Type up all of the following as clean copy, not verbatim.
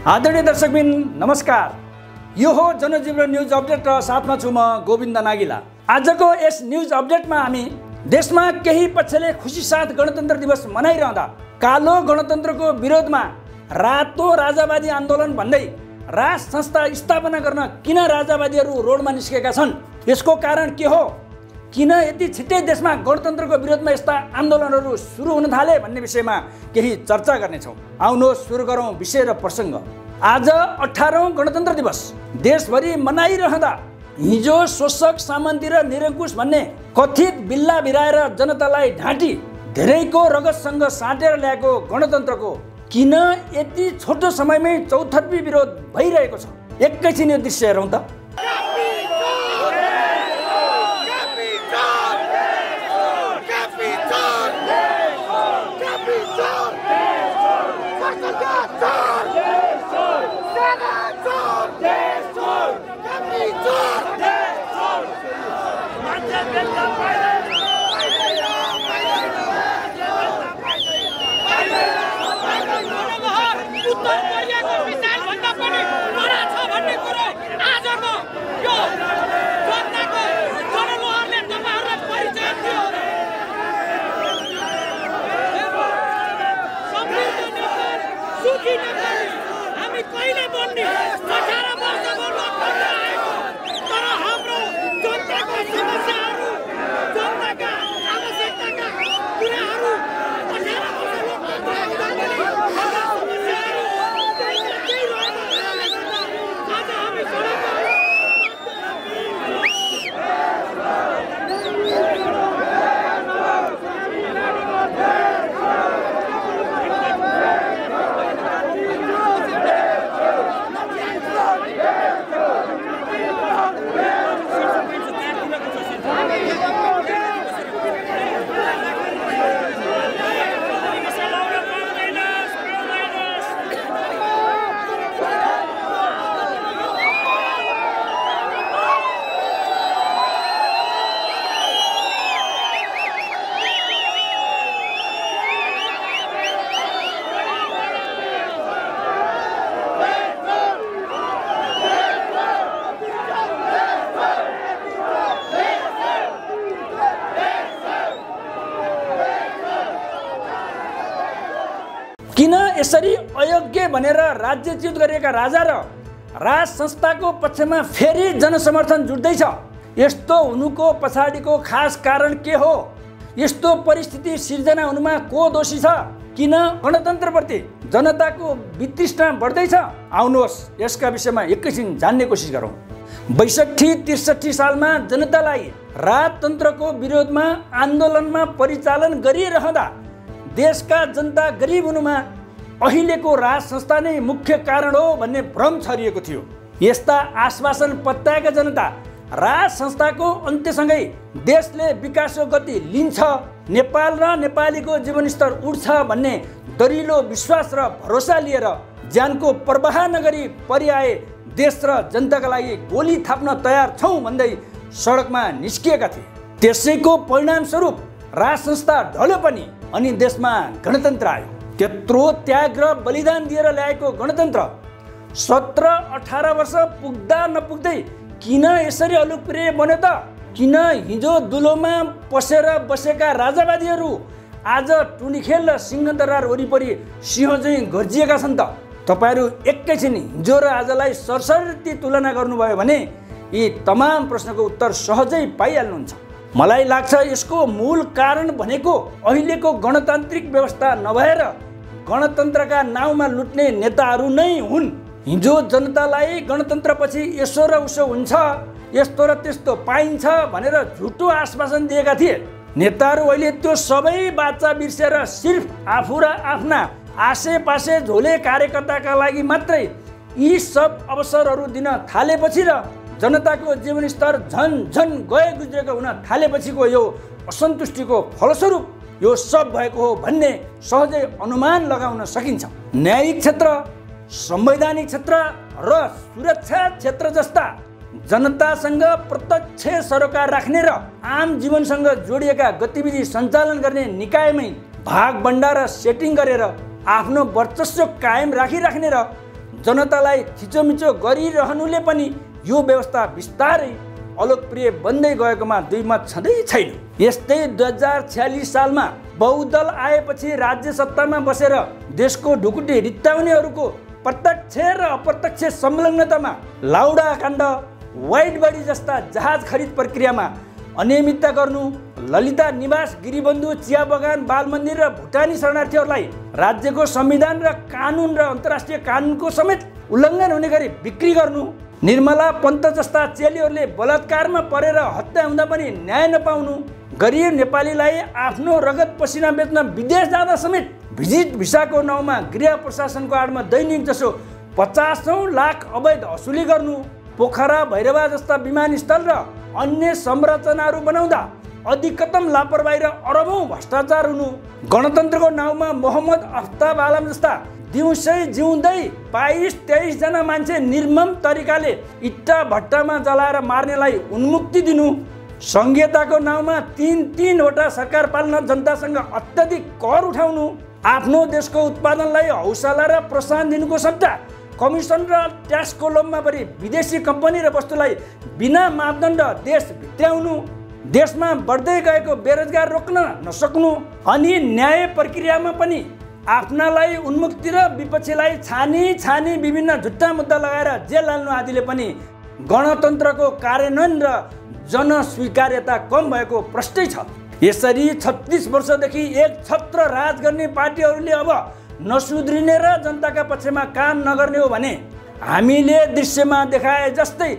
आदरणीय दर्शकबिन नमस्कार। यो हो जनजीवन न्यूज अपडेट र साथमा छु म गोविन्द नागिला। आजको यस न्यूज अपडेटमा हामी देशमा केही पक्षले खुसी साथ गणतन्त्र दिवस मनाइरहँदा कालो गणतन्त्रको विरोधमा रातो राजावादी आन्दोलन भन्दै राज संस्था स्थापना गर्न किन राजावादीहरू रोडमा निस्केका छन्, यसको कारण के हो, किन यति छिट्टै देशमा गणतन्त्रको विरोधमा यस्ता आन्दोलनहरू सुरु हुन थाले भन्ने विषयमा केही चर्चा गर्नेछौँ। आउनुहोस् सुरु गरौँ विषय र प्रसङ्ग। आज 18औं गणतन्त्र दिवस देशभरि मनाइरहँदा हिजो शोषक सामन्ती र निरङ्कुश भन्ने कथित बिल्ला भिराएर जनतालाई ढाँटी धेरैको रगतसँग साटेर ल्याएको गणतन्त्रको किन यति छोटो समयमै चौतर्फी विरोध भइरहेको छ। एकैछिन यो दृश्य हेरौँ त। किन यसरी अयोग्य भनेर राज्यच्युत गरिएका राजा र राज संस्थाको पक्षमा फेरि जनसमर्थन जुट्दैछ? यस्तो हुनुको पछाडिको खास कारण के हो? यस्तो परिस्थिति सिर्जना हुनुमा को दोषी छ? किन गणतन्त्रप्रति जनताको वितृष्णा बढ्दैछ? आउनुहोस् यसका विषयमा एकैछिन जान्ने कोसिस गरौँ। 62-63 सालमा जनतालाई राजतन्त्रको विरोधमा आन्दोलनमा परिचालन गरिरहँदा देशका जनता गरिब हुनुमा अहिलेको राज संस्था नै मुख्य कारण हो भन्ने भ्रम छरिएको थियो। यस्ता आश्वासन पत्याएका जनता राज संस्थाको अन्त्यसँगै देशले विकासको गति लिन्छ, नेपाल र नेपालीको जीवनस्तर उठ्छ भन्ने दरिलो विश्वास र भरोसा लिएर ज्यानको प्रवाह नगरी परिआए देश र जनताका लागि गोली थाप्न तयार छौँ भन्दै सडकमा निस्किएका थिए। त्यसैको परिणामस्वरूप राज संस्था ढल्यो पनि अनि देशमा गणतन्त्र आयो। त्यत्रो त्याग र बलिदान दिएर ल्याएको गणतन्त्र 17-18 वर्ष पुग्दा नपुग्दै किन यसरी अलोकप्रिय बन्यो त? किन हिजो दुलोमा पसेर बसेका राजावादीहरू आज टुनीखेल र सिंहदरबार वरिपरि सिंह चाहिँ गर्जिएका छन् त? तपाईँहरू एकैछिन हिजो र आजलाई सरसर्ती तुलना गर्नुभयो भने यी तमाम प्रश्नको उत्तर सहजै पाइहाल्नुहुन्छ। मलाई लाग्छ यसको मूल कारण भनेको अहिलेको गणतान्त्रिक व्यवस्था नभएर गणतन्त्रका नाउँमा लुट्ने नेताहरू नै हुन्। हिजो जनतालाई गणतन्त्रपछि यसो र उसो हुन्छ, यस्तो र त्यस्तो पाइन्छ भनेर झुटो आश्वासन दिएका थिए। नेताहरू अहिले त्यो सबै बाचा बिर्सेर सिर्फ आफू र आफ्ना आसेपासे झोले कार्यकर्ताका लागि मात्रै यी सब अवसरहरू दिन थालेपछि र जनताको जीवनस्तर झन झन गए गुज्रेको हुन थालेपछिको यो असन्तुष्टिको फलस्वरूप यो सब भएको हो भन्ने सहजै अनुमान लगाउन सकिन्छ। न्यायिक क्षेत्र, संवैधानिक क्षेत्र र सुरक्षा क्षेत्र जस्ता जनतासँग प्रत्यक्ष सरोकार राख्ने र आम जीवनसँग जोडिएका गतिविधि सञ्चालन गर्ने निकायमै भागभण्डा र सेटिङ गरेर आफ्नो वर्चस्व कायम राखिराख्ने र जनतालाई थिचोमिचो गरिरहनुले पनि यो व्यवस्था बिस्तारै अलोकप्रिय बन्दै गएकोमा दुई मत छँदै छैन। यस्तै 2046 सालमा बहुदल आएपछि राज्य सत्तामा बसेर देशको ढुकुटी रित्ताउनेहरूको प्रत्यक्ष र अप्रत्यक्ष संलग्नतामा लाउडा काण्ड, वाइट बडी जस्ता जहाज खरिद प्रक्रियामा अनियमितता गर्नु, ललिता निवास, गिरिबन्धु, चिया बगान, बाल मन्दिर र भुटानी शरणार्थीहरूलाई राज्यको संविधान र कानुन र अन्तर्राष्ट्रिय कानुनको समेत उल्लङ्घन हुने गरी बिक्री गर्नु, निर्मला पन्त जस्ता चेलीहरूले बलात्कारमा परेर हत्या हुँदा पनि न्याय नपाउनु, गरिब नेपालीलाई आफ्नो रगत पसिना बेच्न विदेश जाँदा समेत भिजिट भिसाको नाउँमा गृह प्रशासनको आडमा दैनिक जसो 50औं लाख अवैध असुली गर्नु, पोखरा, भैरवा जस्ता विमानस्थल र अन्य संरचनाहरू बनाउँदा अधिकतम लापरवाही र अरबौं भ्रष्टाचार हुनु, गणतन्त्रको नाउँमा मोहम्मद अफ्ताब आलम जस्ता दिउँसै जिउँदै 22-23 जना मान्छे निर्मम तरिकाले इट्टा भट्टामा जलाएर मार्नेलाई उन्मुक्ति दिनु, संघीयताको नाउँमा 3-3वटा सरकार पाल्न जनतासँग अत्यधिक कर उठाउनु, आफ्नो देशको उत्पादनलाई हौसला र प्रोत्साहन दिनुको सट्टा कमिसन र ट्याक्सको लोभमा परि विदेशी कम्पनी र वस्तुलाई बिना मापदण्ड देश भित्र्याउनु, देशमा बढ्दै गएको बेरोजगार रोक्न नसक्नु, अनि न्याय प्रक्रियामा पनि आफ्नालाई उन्मुक्ति र विपक्षीलाई छानी विभिन्न झुट्टा मुद्दा लगाएर जेल हाल्नु आदिले पनि गणतन्त्रको कार्यान्वयन र जनस्वीकार्यता कम भएको प्रष्टै छ। यसरी 36 वर्षदेखि एक छत्र राज गर्ने पार्टीहरूले अब नसुध्रिने र जनताका पक्षमा काम नगर्ने हो भने हामीले दृश्यमा देखाए जस्तै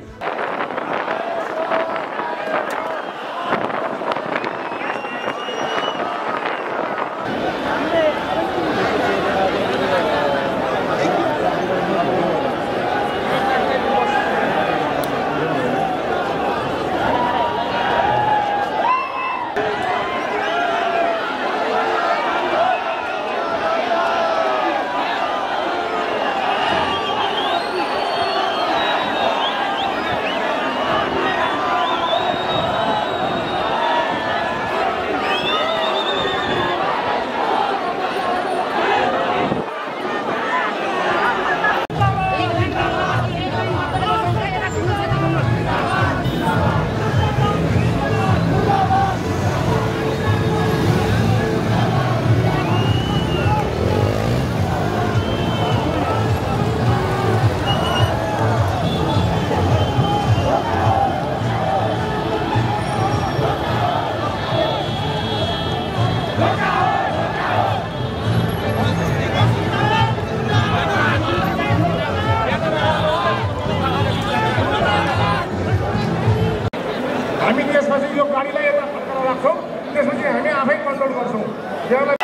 हामी त्यसपछि यो गाडीलाई यता फर्केर राख्छौँ, त्यसपछि हामी आफै कन्ट्रोल गर्छौँ।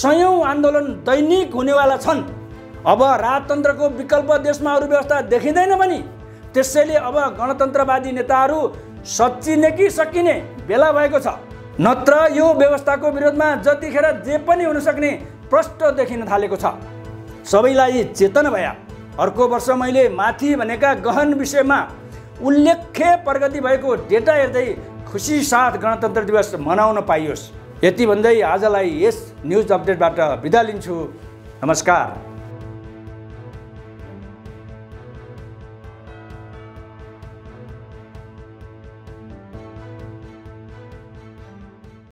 सयौं आन्दोलन दैनिक हुनेवाला छन्। अब राजतन्त्रको विकल्प देशमा अरू व्यवस्था देखिँदैन पनि त्यसैले अब गणतन्त्रवादी नेताहरू सच्चिने कि सकिने बेला भएको छ। नत्र यो व्यवस्थाको विरोधमा जतिखेर जे पनि हुन सक्ने प्रष्ट देखिन थालेको छ। सबैलाई चेतना भया। अर्को वर्ष मैले माथि भनेका गहन विषयमा उल्लेख्य प्रगति भएको डेटा हेर्दै खुसी साथ गणतन्त्र दिवस मनाउन पाइयोस्। यति भन्दै आजलाई यस न्युज अपडेटबाट बिदा लिन्छु। नमस्कार।